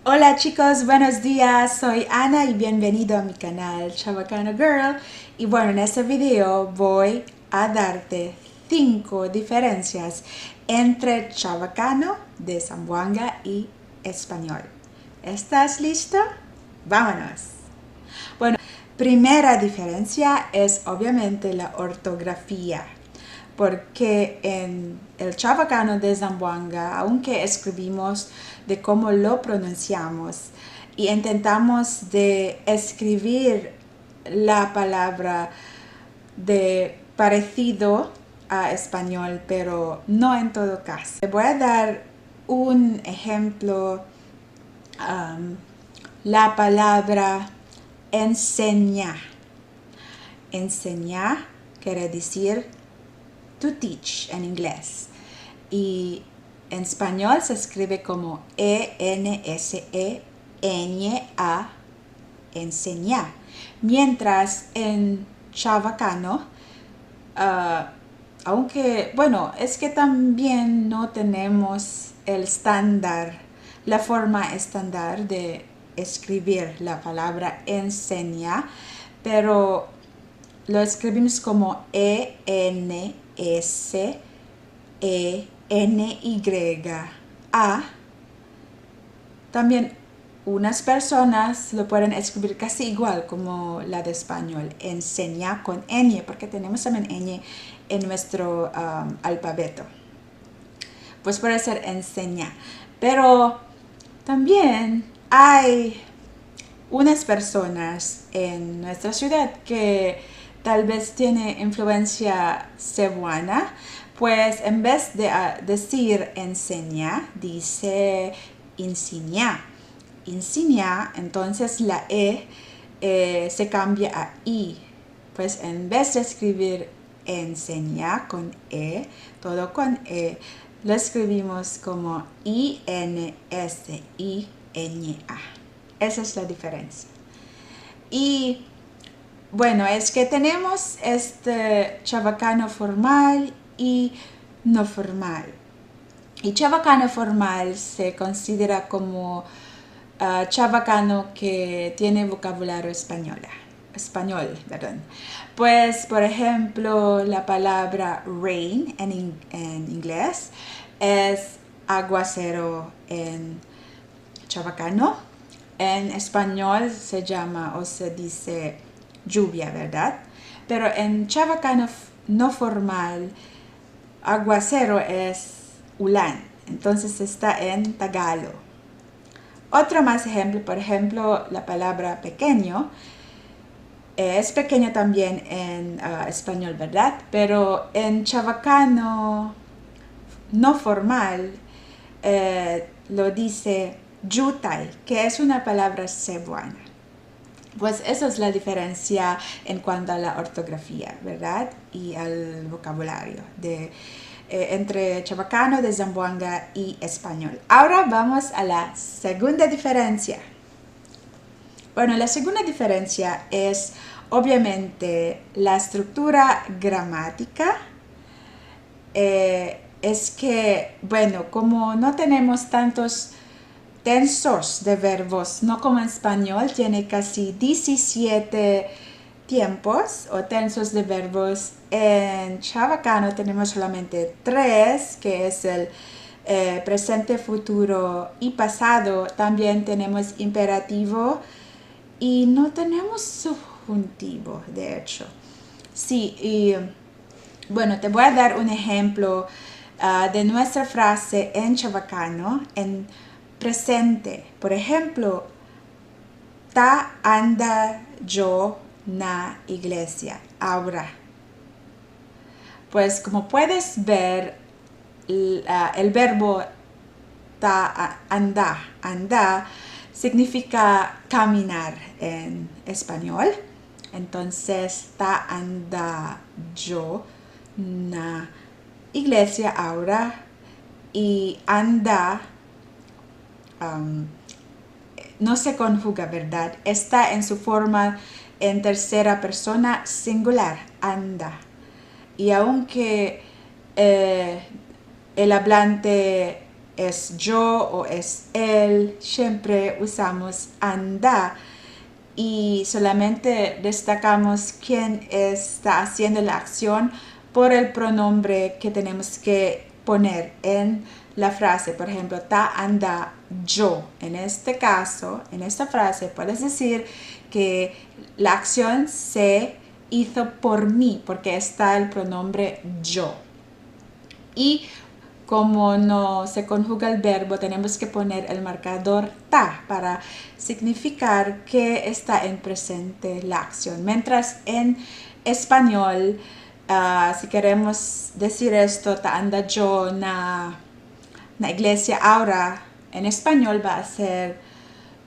Hola chicos, buenos días, soy Ana y bienvenido a mi canal Chabacano Girl. Y bueno, en este video voy a darte 5 diferencias entre chabacano de Zamboanga y español. ¿Estás listo? Vámonos. Bueno, primera diferencia es obviamente la ortografía, porque en el chabacano de Zamboanga, aunque escribimos de cómo lo pronunciamos y intentamos de escribir la palabra de parecido a español, pero no en todo caso. Te voy a dar un ejemplo. La palabra enseñar. Enseñar quiere decir to teach en inglés. Y en español se escribe como E-N-S-E-Ñ-A, enseñar. Mientras en chabacano, aunque, bueno, es que también no tenemos el estándar, la forma estándar de escribir la palabra enseña, pero lo escribimos como E-N-S-E-N-Y-A. También unas personas lo pueden escribir casi igual como la de español, enseña con ñ, porque tenemos también ñ en nuestro alfabeto. Pues puede ser enseña. Pero también hay unas personas en nuestra ciudad que tal vez tiene influencia cebuana, pues en vez de decir enseña, dice insignia. Insignia, entonces la se cambia a I. Pues en vez de escribir enseña con todo con lo escribimos como I-N-S-I-N-A. Esa es la diferencia. Y bueno, es que tenemos este chabacano formal y no formal. Y chabacano formal se considera como chabacano que tiene vocabulario español, perdón. Pues, por ejemplo, la palabra rain en inglés es aguacero en chabacano. En español se llama o se dice lluvia, ¿verdad? Pero en chabacano no formal, aguacero es ulán. Entonces está en tagalo. Otro más ejemplo, por ejemplo, la palabra pequeño. Es pequeño también en español, ¿verdad? Pero en chabacano no formal lo dice yutay, que es una palabra cebuana. Pues esa es la diferencia en cuanto a la ortografía, ¿verdad? Y al vocabulario entre chabacano de Zamboanga y español. Ahora vamos a la segunda diferencia. Bueno, la segunda diferencia es obviamente la estructura gramática. Es que, bueno, como no tenemos tantos tensos de verbos, no como en español, tiene casi 17 tiempos o tensos de verbos. En chabacano tenemos solamente 3, que es el presente, futuro y pasado. También tenemos imperativo y no tenemos subjuntivo, de hecho. Sí, y bueno, te voy a dar un ejemplo de nuestra frase en chabacano, en presente. Por ejemplo, ta anda yo na iglesia, ahora. Pues como puedes ver, el verbo ta anda significa caminar en español. Entonces, ta anda yo na iglesia ahora, y anda no se conjuga, ¿verdad? Está en su forma en tercera persona singular, anda. Y aunque el hablante es yo o es él, siempre usamos anda y solamente destacamos quién está haciendo la acción por el pronombre que tenemos que poner en la frase. Por ejemplo, ta anda yo. En este caso, en esta frase, puedes decir que la acción se hizo por mí, porque está el pronombre yo. Y como no se conjuga el verbo, tenemos que poner el marcador ta para significar que está en presente la acción. Mientras en español, si queremos decir esto, ta anda yo na iglesia ahora, en español va a ser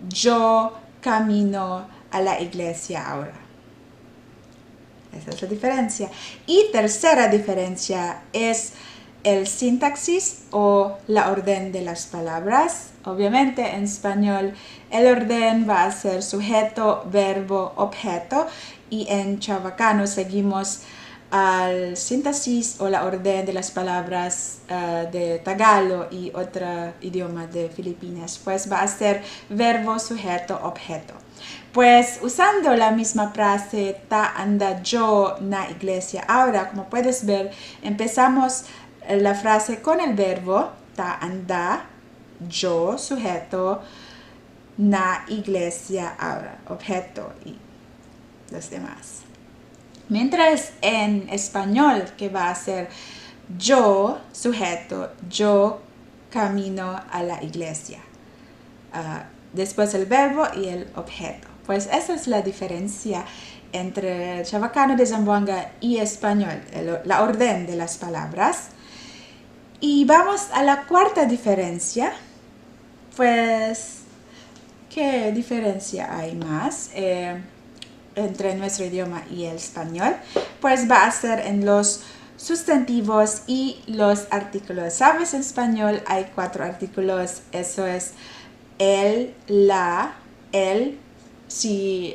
yo camino a la iglesia ahora. Esa es la diferencia. Y tercera diferencia es el sintaxis o la orden de las palabras. Obviamente en español el orden va a ser sujeto, verbo, objeto, y en chabacano seguimos al sintaxis o la orden de las palabras de Tagalog y otro idioma de Filipinas. Pues va a ser verbo, sujeto, objeto. Pues usando la misma frase ta anda yo na iglesia ahora, como puedes ver, empezamos la frase con el verbo ta anda yo, sujeto, na iglesia ahora, objeto y los demás. Mientras en español, que va a ser yo, sujeto, yo camino a la iglesia. Después el verbo y el objeto. Pues esa es la diferencia entre el chabacano de Zamboanga y español, la orden de las palabras. Y vamos a la cuarta diferencia. Pues, ¿qué diferencia hay más entre nuestro idioma y el español? Pues va a ser en los sustantivos y los artículos. ¿Sabes? En español hay 4 artículos. Eso es el, la, el, si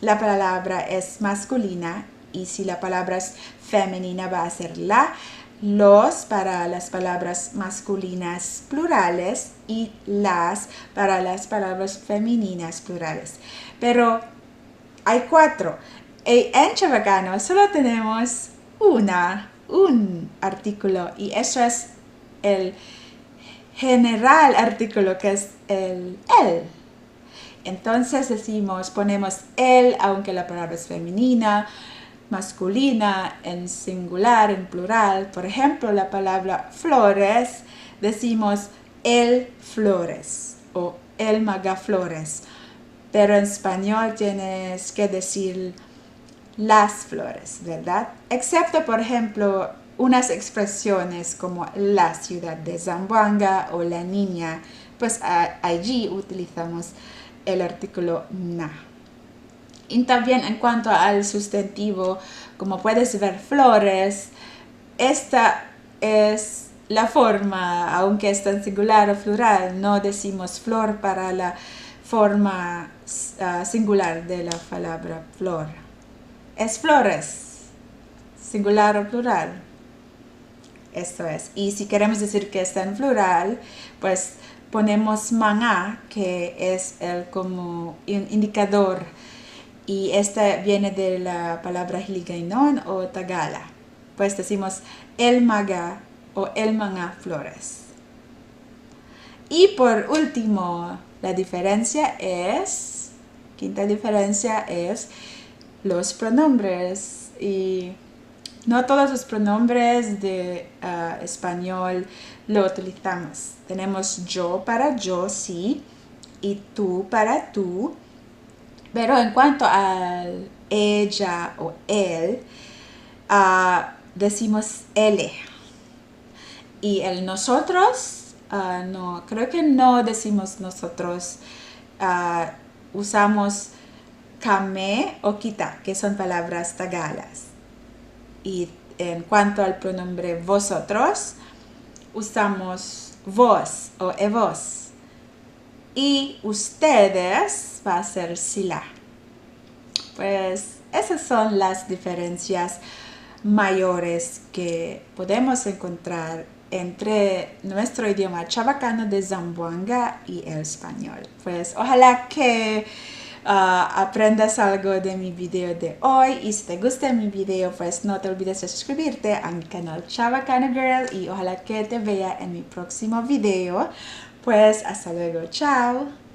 la palabra es masculina, y si la palabra es femenina va a ser la, los para las palabras masculinas plurales y las para las palabras femeninas plurales. Pero hay 4. En chabacano solo tenemos un artículo, y eso es el general artículo, que es el. Entonces ponemos el, aunque la palabra es femenina, masculina, en singular, en plural. Por ejemplo, la palabra flores, decimos el flores o el magaflores. Pero en español tienes que decir las flores, ¿verdad? Excepto, por ejemplo, unas expresiones como la ciudad de Zamboanga o la niña, pues allí utilizamos el artículo na. Y también en cuanto al sustantivo, como puedes ver, flores, esta es la forma, aunque está en singular o plural, no decimos flor para la forma singular de la palabra flor. Es flores, singular o plural. Esto es. Y si queremos decir que está en plural, pues ponemos manga, que es el como indicador. Y esta viene de la palabra hiligaynon o tagala. Pues decimos el maga o el manga flores. Y por último, la diferencia es, quinta diferencia es los pronombres. Y no todos los pronombres de español lo utilizamos. Tenemos yo para yo, sí, y tú para tú. Pero en cuanto al ella o él, decimos él. Y el nosotros, no, creo que no decimos nosotros. Usamos kame o kita, que son palabras tagalas. Y en cuanto al pronombre vosotros, usamos vos o evos. Y ustedes va a ser sila. Pues esas son las diferencias mayores que podemos encontrar entre nuestro idioma chabacano de Zamboanga y el español. Pues ojalá que aprendas algo de mi video de hoy, y si te gusta mi video pues no te olvides de suscribirte a mi canal Chabacano Girl y ojalá que te vea en mi próximo video. Pues hasta luego, chao.